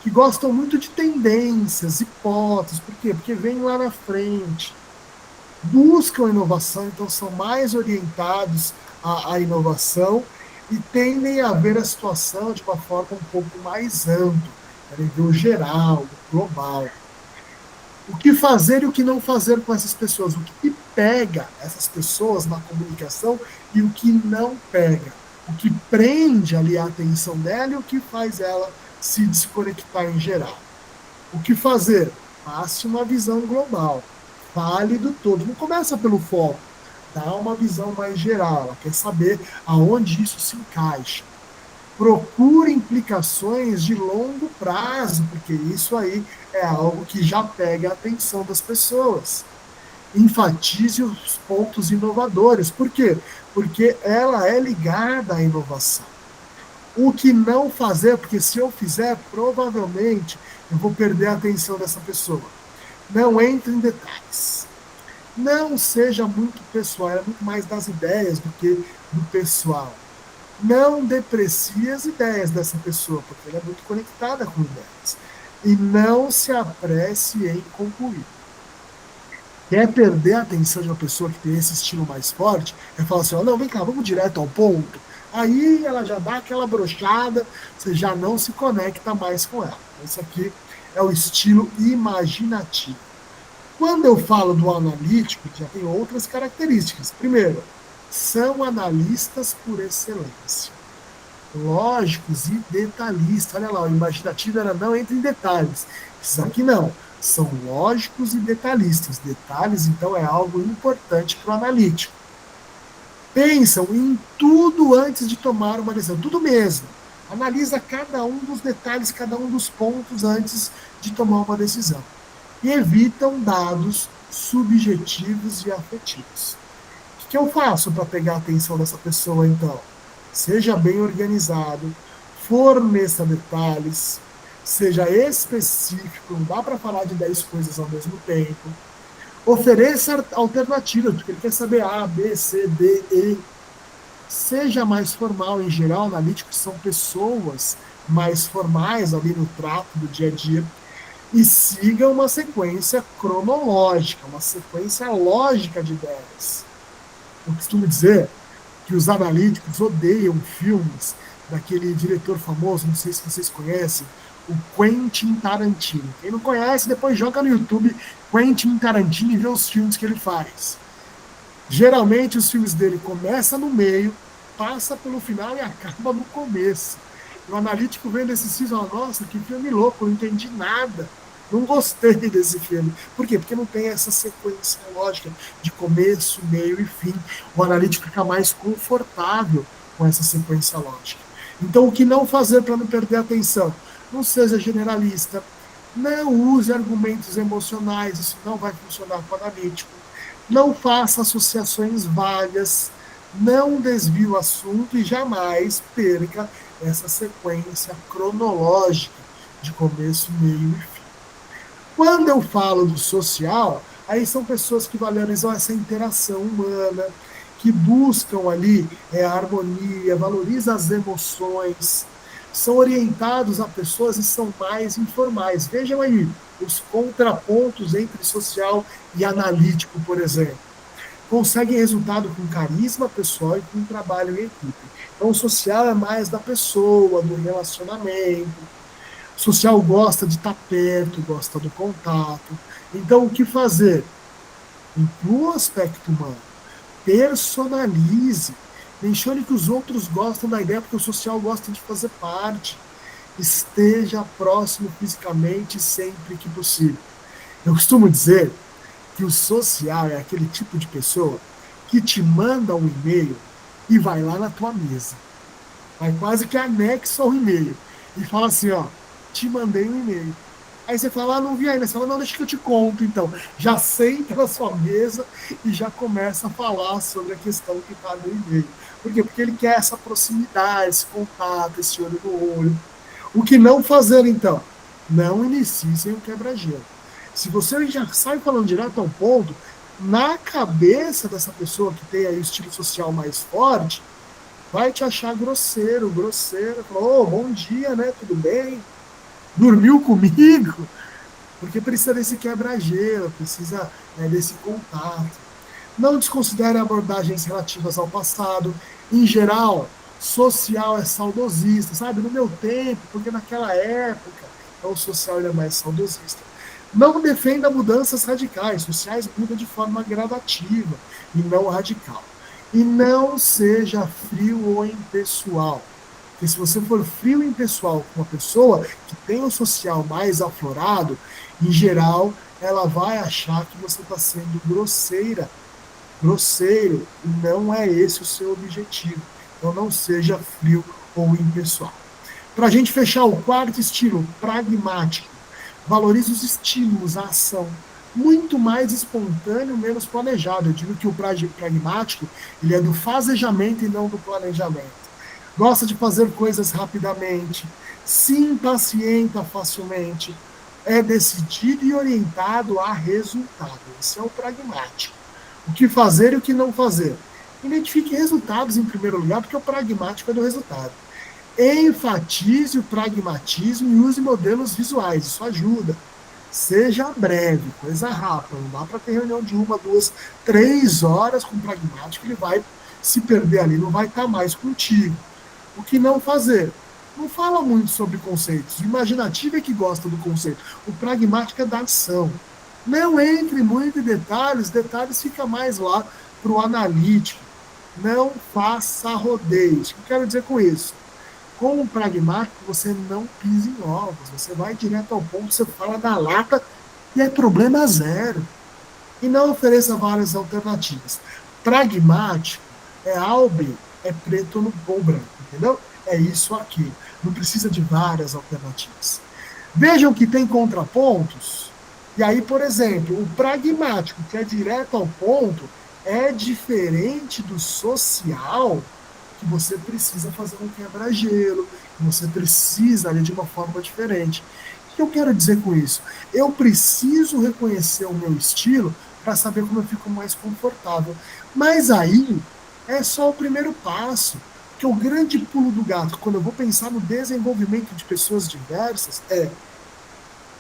que gostam muito de tendências, hipóteses. Por quê? Porque vêm lá na frente, buscam inovação, então são mais orientados à inovação e tendem a ver a situação de uma forma um pouco mais ampla, a nível geral, global. O que fazer e o que não fazer com essas pessoas, o que pega essas pessoas na comunicação e o que não pega, o que prende ali a atenção dela e o que faz ela se desconectar em geral. O que fazer? Passe uma visão global, fale do todo, não começa pelo foco, dá uma visão mais geral, ela quer saber aonde isso se encaixa. Procure implicações de longo prazo, porque isso aí é algo que já pega a atenção das pessoas. Enfatize os pontos inovadores. Por quê? Porque ela é ligada à inovação. O que não fazer, porque se eu fizer, provavelmente eu vou perder a atenção dessa pessoa. Não entre em detalhes. Não seja muito pessoal, é muito mais das ideias do que do pessoal. Não deprecie as ideias dessa pessoa, porque ela é muito conectada com ideias. E não se apresse em concluir. Quer perder a atenção de uma pessoa que tem esse estilo mais forte? É falar assim: não, vem cá, vamos direto ao ponto. Aí ela já dá aquela brochada, você já não se conecta mais com ela. Esse aqui é o estilo imaginativo. Quando eu falo do analítico, já tem outras características. Primeiro, são analistas por excelência, lógicos e detalhistas. Olha lá, o imaginativo era não entra em detalhes. Isso aqui não, são lógicos e detalhistas. Detalhes, então, é algo importante para o analítico. Pensam em tudo antes de tomar uma decisão, tudo mesmo. Analisa cada um dos detalhes, cada um dos pontos antes de tomar uma decisão. E evitam dados subjetivos e afetivos. O que eu faço para pegar a atenção dessa pessoa, então? Seja bem organizado, forneça detalhes, seja específico, não dá para falar de 10 coisas ao mesmo tempo. Ofereça alternativas, porque ele quer saber A, B, C, D, E. Seja mais formal, em geral, analíticos são pessoas mais formais ali no trato do dia a dia, e siga uma sequência cronológica, uma sequência lógica de ideias. Eu costumo dizer que os analíticos odeiam filmes daquele diretor famoso, não sei se vocês conhecem, o Quentin Tarantino. Quem não conhece, depois joga no YouTube Quentin Tarantino e vê os filmes que ele faz. Geralmente os filmes dele começam no meio, passa pelo final e acaba no começo. O analítico vendo esse filme e fala, nossa, que filme louco, não entendi nada. Não gostei desse filme. Por quê? Porque não tem essa sequência lógica de começo, meio e fim. O analítico fica mais confortável com essa sequência lógica. Então, o que não fazer para não perder a atenção? Não seja generalista. Não use argumentos emocionais. Isso não vai funcionar com o analítico. Não faça associações vagas. Não desvie o assunto e jamais perca essa sequência cronológica de começo, meio e fim. Quando eu falo do social, aí são pessoas que valorizam essa interação humana, que buscam ali a harmonia, valorizam as emoções, são orientados a pessoas e são mais informais. Vejam aí os contrapontos entre social e analítico, por exemplo. Conseguem resultado com carisma pessoal e com trabalho em equipe. Então, o social é mais da pessoa, do relacionamento. O social gosta de estar perto, gosta do contato. Então, o que fazer? Inclua o aspecto humano. Personalize. Mencione que os outros gostam da ideia, porque o social gosta de fazer parte. Esteja próximo fisicamente sempre que possível. Eu costumo dizer que o social é aquele tipo de pessoa que te manda um e-mail e vai lá na tua mesa. Vai quase que anexa ao e-mail e fala assim, ó, te mandei um e-mail. Aí você fala, não vi ainda. Você fala, não, deixa que eu te conto, então. Já senta na sua mesa e já começa a falar sobre a questão que está no e-mail. Por quê? Porque ele quer essa proximidade, esse contato, esse olho no olho. O que não fazer, então? Não inicie sem um quebra-gelo. Se você já sai falando direto ao ponto, na cabeça dessa pessoa que tem aí o estilo social mais forte, vai te achar grosseiro, grosseira. Falou, bom dia, né? Tudo bem? Dormiu comigo? Porque precisa desse quebra-gelo, precisa desse contato. Não desconsidere abordagens relativas ao passado. Em geral, social é saudosista, sabe? No meu tempo, porque naquela época, então o social é mais saudosista. Não defenda mudanças radicais. Sociais mudam de forma gradativa e não radical. E não seja frio ou impessoal. Porque se você for frio e impessoal com uma pessoa que tem o social mais aflorado, em geral, ela vai achar que você está sendo grosseira, grosseiro, e não é esse o seu objetivo. Então não seja frio ou impessoal. Para a gente fechar o quarto estilo, pragmático. Valorize os estímulos, a ação. Muito mais espontâneo, menos planejado. Eu digo que o pragmático ele é do fazejamento e não do planejamento. Gosta de fazer coisas rapidamente, se impacienta facilmente, é decidido e orientado a resultado. Esse é o pragmático. O que fazer e o que não fazer. Identifique resultados em primeiro lugar, porque o pragmático é do resultado. Enfatize o pragmatismo e use modelos visuais, isso ajuda. Seja breve, coisa rápida, não dá para ter reunião de 1, 2, 3 horas com o pragmático, ele vai se perder ali, não vai estar mais contigo. O que não fazer? Não fala muito sobre conceitos. O imaginativo é que gosta do conceito. O pragmático é da ação. Não entre muito em detalhes fica mais lá para o analítico. Não faça rodeios. O que eu quero dizer com isso? Com o pragmático, você não pisa em ovos. Você vai direto ao ponto, você fala da lata e é problema zero. E não ofereça várias alternativas. Pragmático é A ou B, é preto ou branco, entendeu? É isso aqui. Não precisa de várias alternativas. Vejam que tem contrapontos. E aí, por exemplo, o pragmático, que é direto ao ponto, é diferente do social, que você precisa fazer um quebra-gelo, que você precisa ali de uma forma diferente. O que eu quero dizer com isso? Eu preciso reconhecer o meu estilo para saber como eu fico mais confortável. Mas aí é só o primeiro passo. Porque o grande pulo do gato, quando eu vou pensar no desenvolvimento de pessoas diversas, é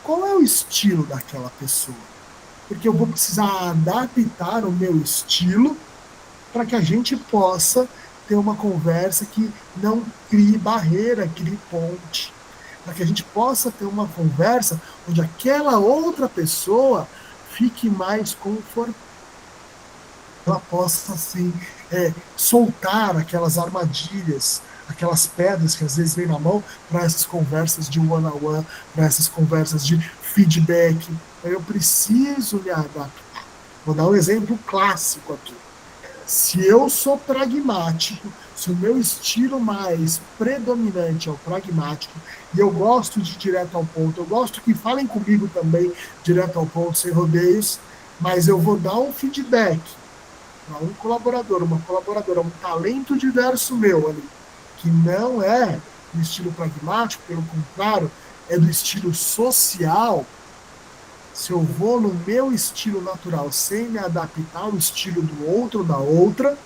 qual é o estilo daquela pessoa? Porque eu vou precisar adaptar o meu estilo para que a gente possa ter uma conversa que não crie barreira, crie ponte. Para que a gente possa ter uma conversa onde aquela outra pessoa fique mais confortável, ela possa assim, soltar aquelas armadilhas, aquelas pedras que às vezes vem na mão para essas conversas de one-on-one, para essas conversas de feedback. Eu preciso me adaptar. Vou dar um exemplo clássico aqui. Se eu sou pragmático, se o meu estilo mais predominante é o pragmático, e eu gosto de direto ao ponto, eu gosto que falem comigo também direto ao ponto, sem rodeios, mas eu vou dar um feedback para um colaborador, uma colaboradora, um talento diverso meu ali, que não é do estilo pragmático, pelo contrário, é do estilo social. Se eu vou no meu estilo natural sem me adaptar ao estilo do outro, da outra,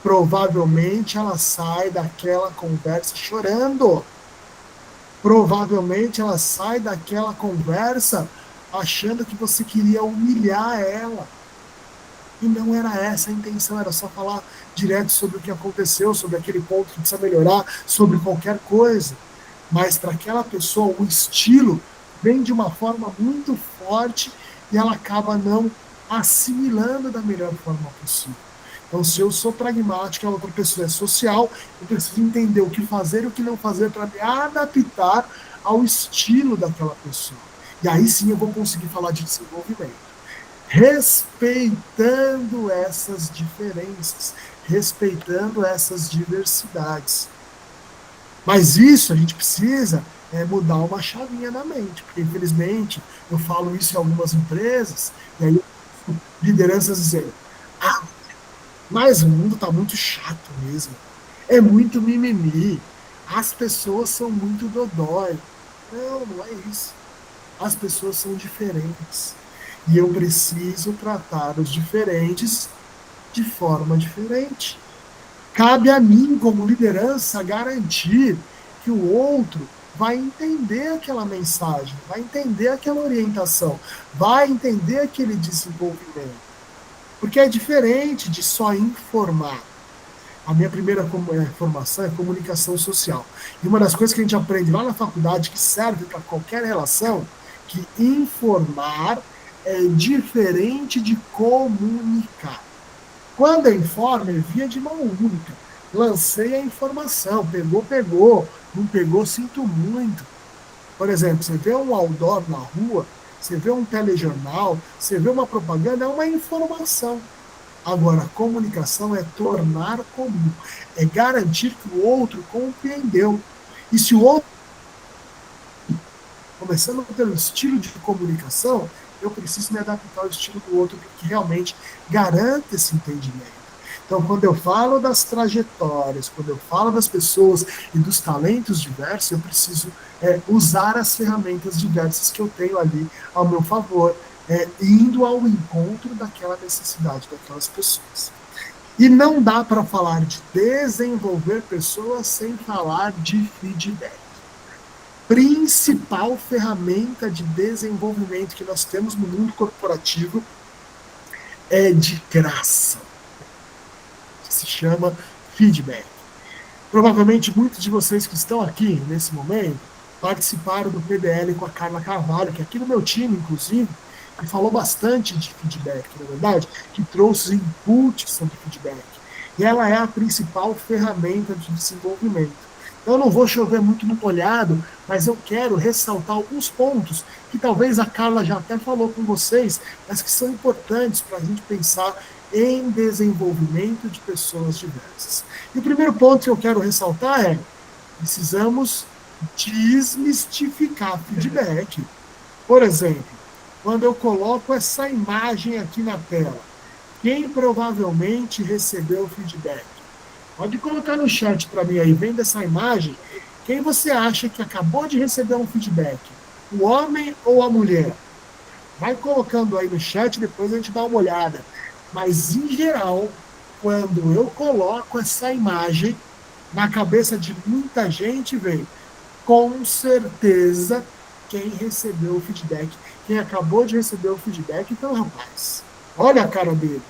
provavelmente ela sai daquela conversa chorando. Provavelmente ela sai daquela conversa achando que você queria humilhar ela. E não era essa a intenção, era só falar direto sobre o que aconteceu, sobre aquele ponto que precisa melhorar, sobre qualquer coisa. Mas para aquela pessoa, o estilo vem de uma forma muito forte e ela acaba não assimilando da melhor forma possível. Então, se eu sou pragmático, a outra pessoa é social, eu preciso entender o que fazer e o que não fazer para me adaptar ao estilo daquela pessoa. E aí sim eu vou conseguir falar de desenvolvimento. Respeitando essas diferenças, respeitando essas diversidades. Mas isso a gente precisa mudar uma chavinha na mente, porque infelizmente eu falo isso em algumas empresas, e aí lideranças dizem, mas o mundo está muito chato mesmo, é muito mimimi, as pessoas são muito dodói. Não, não é isso. As pessoas são diferentes. E eu preciso tratar os diferentes de forma diferente. Cabe a mim, como liderança, garantir que o outro vai entender aquela mensagem, vai entender aquela orientação, vai entender aquele desenvolvimento. Porque é diferente de só informar. A minha primeira formação é comunicação social. E uma das coisas que a gente aprende lá na faculdade, que serve para qualquer relação, que informar é diferente de comunicar. Quando eu informo, é via de mão única. Lancei a informação, pegou, não pegou, sinto muito. Por exemplo, você vê um outdoor na rua, você vê um telejornal, você vê uma propaganda, é uma informação. Agora, a comunicação é tornar comum, é garantir que o outro compreendeu. E se o outro, começando pelo estilo de comunicação, eu preciso me adaptar ao estilo do outro, porque realmente garanta esse entendimento. Então, quando eu falo das trajetórias, quando eu falo das pessoas e dos talentos diversos, eu preciso usar as ferramentas diversas que eu tenho ali ao meu favor, indo ao encontro daquela necessidade daquelas pessoas. E não dá para falar de desenvolver pessoas sem falar de feedback. Principal ferramenta de desenvolvimento que nós temos no mundo corporativo é de graça. Se chama feedback. Provavelmente muitos de vocês que estão aqui nesse momento participaram do PDL com a Carla Carvalho, que é aqui no meu time, inclusive, que falou bastante de feedback, na verdade, que trouxe inputs sobre feedback. E ela é a principal ferramenta de desenvolvimento. Eu não vou chover muito no molhado, mas eu quero ressaltar alguns pontos que talvez a Carla já até falou com vocês, mas que são importantes para a gente pensar em desenvolvimento de pessoas diversas. E o primeiro ponto que eu quero ressaltar é: precisamos desmistificar feedback. Por exemplo, quando eu coloco essa imagem aqui na tela, quem provavelmente recebeu o feedback? Pode colocar no chat para mim aí, vendo essa imagem, quem você acha que acabou de receber um feedback? O homem ou a mulher? Vai colocando aí no chat, depois a gente dá uma olhada. Mas, em geral, quando eu coloco essa imagem, na cabeça de muita gente, vem, com certeza, quem recebeu o feedback, quem acabou de receber o feedback, então, rapaz, olha a cara dele.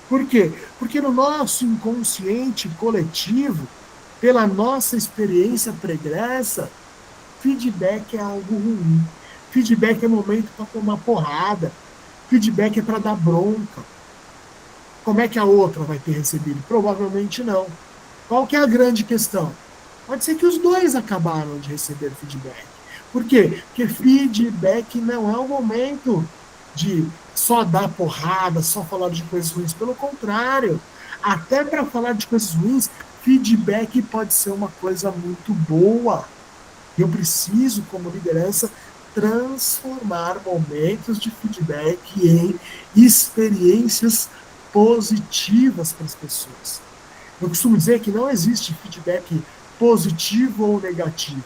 Por quê? Porque no nosso inconsciente coletivo, pela nossa experiência pregressa, feedback é algo ruim. Feedback é momento para tomar porrada. Feedback é para dar bronca. Como é que a outra vai ter recebido? Provavelmente não. Qual que é a grande questão? Pode ser que os dois acabaram de receber feedback. Por quê? Porque feedback não é o momento de só dar porrada, só falar de coisas ruins. Pelo contrário, até para falar de coisas ruins, feedback pode ser uma coisa muito boa. Eu preciso, como liderança, transformar momentos de feedback em experiências positivas para as pessoas. Eu costumo dizer que não existe feedback positivo ou negativo.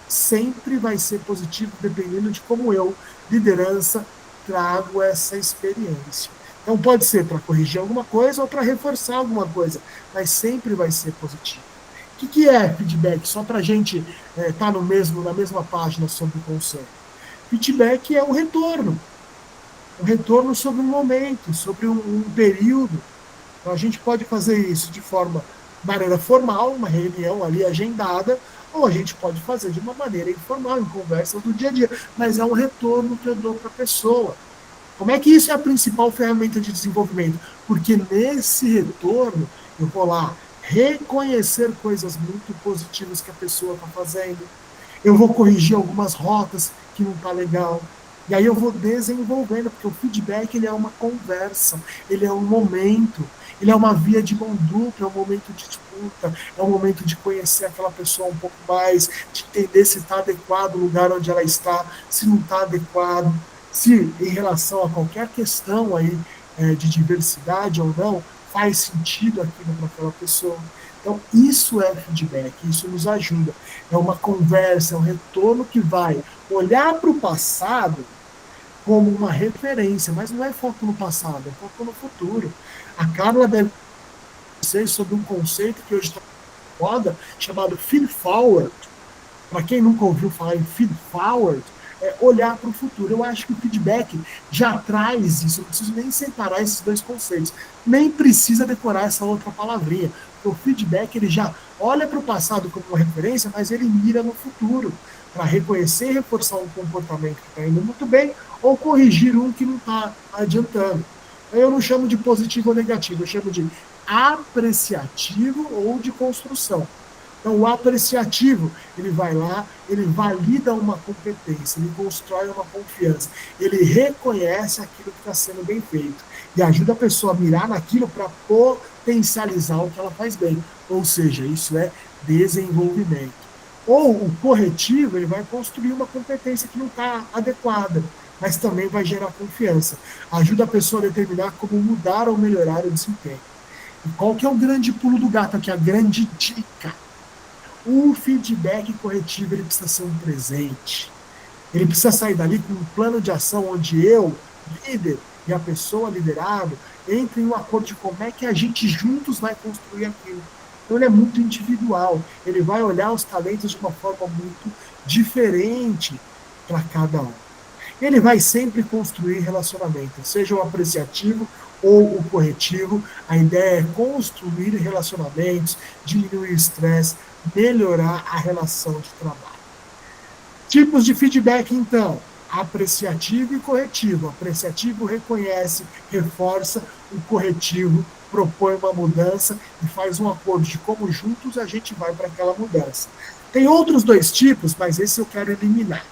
Sempre vai ser positivo, dependendo de como eu, liderança, trago essa experiência. Então pode ser para corrigir alguma coisa ou para reforçar alguma coisa, mas sempre vai ser positivo. O que é feedback? Só para a gente estar na mesma página sobre o conceito. Feedback é um retorno sobre um momento, sobre um período. Então a gente pode fazer isso de maneira formal, uma reunião ali agendada, ou a gente pode fazer de uma maneira informal, em conversas do dia a dia, mas é um retorno que eu dou para a pessoa. Como é que isso é a principal ferramenta de desenvolvimento? Porque nesse retorno, eu vou lá reconhecer coisas muito positivas que a pessoa está fazendo, eu vou corrigir algumas rotas que não está legal, e aí eu vou desenvolvendo, porque o feedback ele é uma conversa, ele é um momento, ele é uma via de mão dupla, é um momento de disputa, é um momento de conhecer aquela pessoa um pouco mais, de entender se está adequado o lugar onde ela está, se não está adequado, se em relação a qualquer questão aí de diversidade ou não, faz sentido aquilo para aquela pessoa. Então, isso é feedback, isso nos ajuda. É uma conversa, é um retorno que vai olhar para o passado como uma referência, mas não é foco no passado, é foco no futuro. A Carla deve dizer sobre um conceito que hoje está na moda, chamado feed forward. Para quem nunca ouviu falar em feed forward, é olhar para o futuro. Eu acho que o feedback já traz isso, não preciso nem separar esses dois conceitos, nem precisa decorar essa outra palavrinha. O feedback ele já olha para o passado como uma referência, mas ele mira no futuro, para reconhecer e reforçar um comportamento que está indo muito bem, ou corrigir um que não está adiantando. Eu não chamo de positivo ou negativo, eu chamo de apreciativo ou de construção. Então, o apreciativo, ele vai lá, ele valida uma competência, ele constrói uma confiança, ele reconhece aquilo que está sendo bem feito e ajuda a pessoa a mirar naquilo para potencializar o que ela faz bem. Ou seja, isso é desenvolvimento. Ou o corretivo, ele vai construir uma competência que não está adequada, mas também vai gerar confiança. Ajuda a pessoa a determinar como mudar ou melhorar o desempenho. E qual que é o grande pulo do gato aqui, a grande dica? O feedback corretivo ele precisa ser um presente. Ele precisa sair dali com um plano de ação onde eu, líder, e a pessoa liderada entrem em um acordo de como é que a gente juntos vai construir aquilo. Então ele é muito individual. Ele vai olhar os talentos de uma forma muito diferente para cada um. Ele vai sempre construir relacionamento, seja o apreciativo ou o corretivo. A ideia é construir relacionamentos, diminuir o estresse, melhorar a relação de trabalho. Tipos de feedback, então, apreciativo e corretivo. O apreciativo reconhece, reforça, o corretivo propõe uma mudança e faz um acordo de como juntos a gente vai para aquela mudança. Tem outros dois tipos, mas esse eu quero eliminar.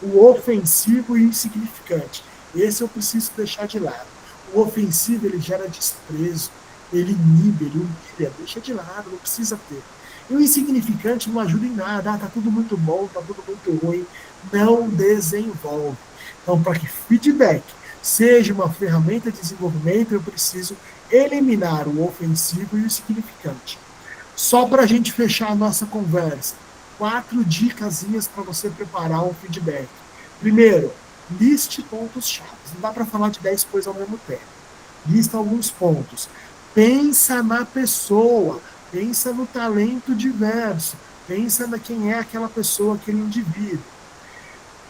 O ofensivo e insignificante. Esse eu preciso deixar de lado. O ofensivo, ele gera desprezo, ele inibe, ele humilha, deixa de lado, não precisa ter. E o insignificante não ajuda em nada, tá tudo muito bom, tá tudo muito ruim, não desenvolve. Então, para que feedback seja uma ferramenta de desenvolvimento, eu preciso eliminar o ofensivo e o insignificante. Só para a gente fechar a nossa conversa, 4 dicasinhas para você preparar um feedback. Primeiro, liste pontos-chave. Não dá para falar de 10 coisas ao mesmo tempo. Lista alguns pontos. Pensa na pessoa, pensa no talento diverso, pensa na quem é aquela pessoa, aquele indivíduo.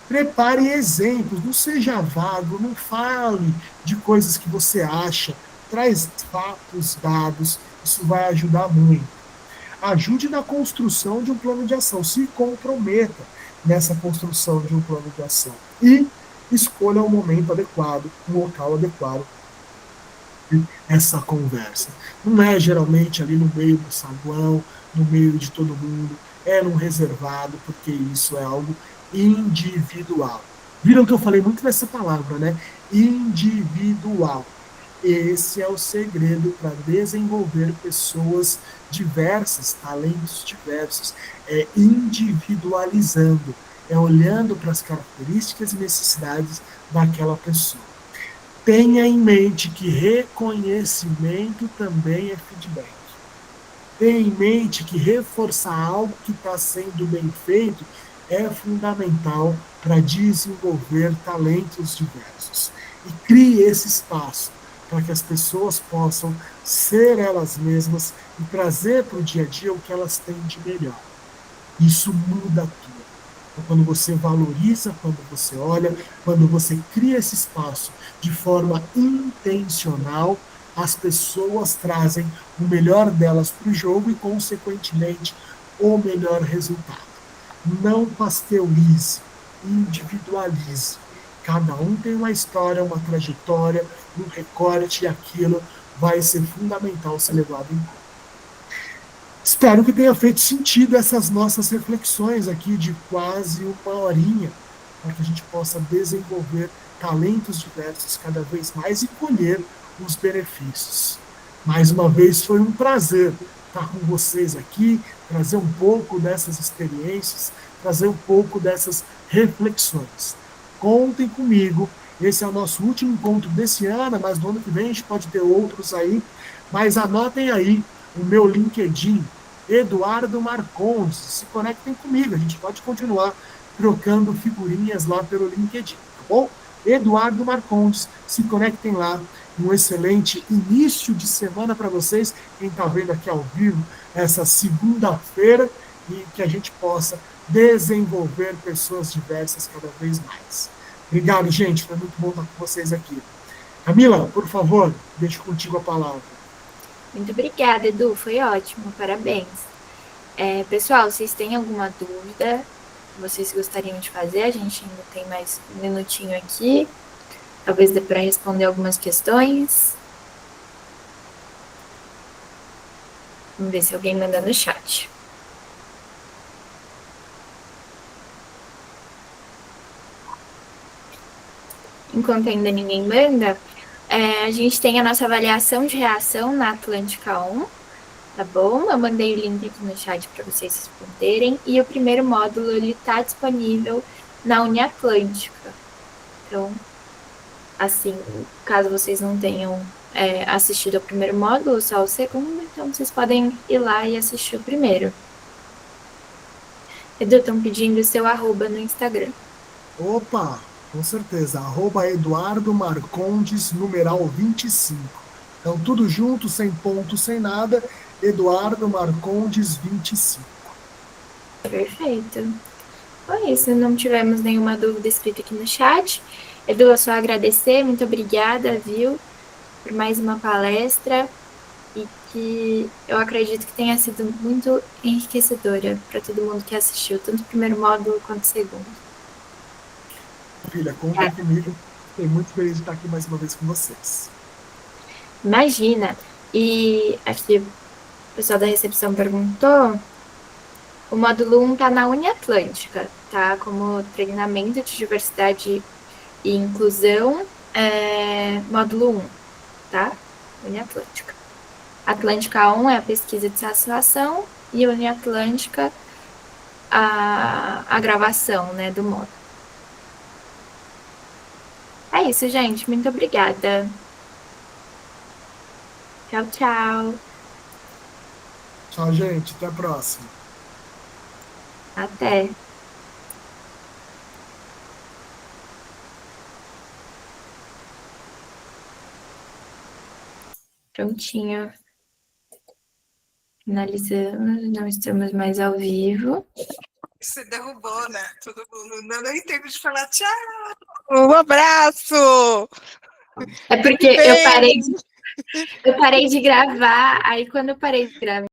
Prepare exemplos, não seja vago, não fale de coisas que você acha, traz fatos, dados, isso vai ajudar muito. Ajude na construção de um plano de ação, se comprometa nessa construção de um plano de ação. E escolha o momento adequado, o local adequado essa conversa. Não é geralmente ali no meio do saguão, no meio de todo mundo, é num reservado, porque isso é algo individual. Viram que eu falei muito dessa palavra, né? Individual. Esse é o segredo para desenvolver pessoas diversas, talentos diversos. É individualizando, é olhando para as características e necessidades daquela pessoa. Tenha em mente que reconhecimento também é feedback. Tenha em mente que reforçar algo que está sendo bem feito é fundamental para desenvolver talentos diversos. E crie esse espaço para que as pessoas possam ser elas mesmas e trazer para o dia a dia o que elas têm de melhor. Isso muda tudo. Quando você valoriza, quando você olha, quando você cria esse espaço de forma intencional, as pessoas trazem o melhor delas para o jogo e, consequentemente, o melhor resultado. Não pasteurize, individualize. Cada um tem uma história, uma trajetória, um recorte, e aquilo vai ser fundamental ser levado em conta. Espero que tenha feito sentido essas nossas reflexões aqui de quase uma horinha, para que a gente possa desenvolver talentos diversos cada vez mais e colher os benefícios. Mais uma vez, foi um prazer estar com vocês aqui, trazer um pouco dessas experiências, trazer um pouco dessas reflexões. Contem comigo, esse é o nosso último encontro desse ano, mas no ano que vem a gente pode ter outros aí, mas anotem aí o meu LinkedIn, Eduardo Marcondes, se conectem comigo, a gente pode continuar trocando figurinhas lá pelo LinkedIn, tá bom? Eduardo Marcondes, se conectem lá, um excelente início de semana para vocês, quem está vendo aqui ao vivo, essa segunda-feira, e que a gente possa desenvolver pessoas diversas cada vez mais. Obrigado, gente, foi muito bom estar com vocês aqui. Camila, por favor, deixo contigo a palavra. Muito obrigada, Edu, foi ótimo, parabéns. Pessoal, vocês têm alguma dúvida que vocês gostariam de fazer? A gente ainda tem mais um minutinho aqui, talvez dê para responder algumas questões. Vamos ver se alguém manda no chat. Enquanto ainda ninguém manda, a gente tem a nossa avaliação de reação na Atlântica 1, tá bom? Eu mandei o link aqui no chat para vocês responderem. E o primeiro módulo, ele está disponível na Uniatlântica. Então, assim, caso vocês não tenham assistido ao primeiro módulo, só o segundo, então vocês podem ir lá e assistir o primeiro. Edu, estão pedindo o seu arroba no Instagram. Opa, com certeza, @Eduardo Marcondes, numeral 25. Então, tudo junto, sem ponto, sem nada, Eduardo Marcondes 25. Perfeito. Foi isso, não tivemos nenhuma dúvida escrita aqui no chat. Edu, é só agradecer, muito obrigada, viu, por mais uma palestra, e que eu acredito que tenha sido muito enriquecedora para todo mundo que assistiu, tanto o primeiro módulo quanto o segundo. Filha, conta comigo, fiquei muito feliz de estar aqui mais uma vez com vocês. Imagina, e aqui o pessoal da recepção perguntou, o módulo 1 está na Uniatlântica, tá? Como treinamento de diversidade e inclusão, módulo 1. tá? Uniatlântica. Atlântica 1 é a pesquisa de satisfação e Uniatlântica a gravação, né, do módulo. É isso, gente. Muito obrigada. Tchau, tchau. Tchau, gente. Até a próxima. Até. Prontinho. Finalizamos. Não estamos mais ao vivo. Você derrubou, né? Todo mundo não deu tempo de falar tchau. Um abraço. É porque eu parei de gravar, aí quando eu parei de gravar,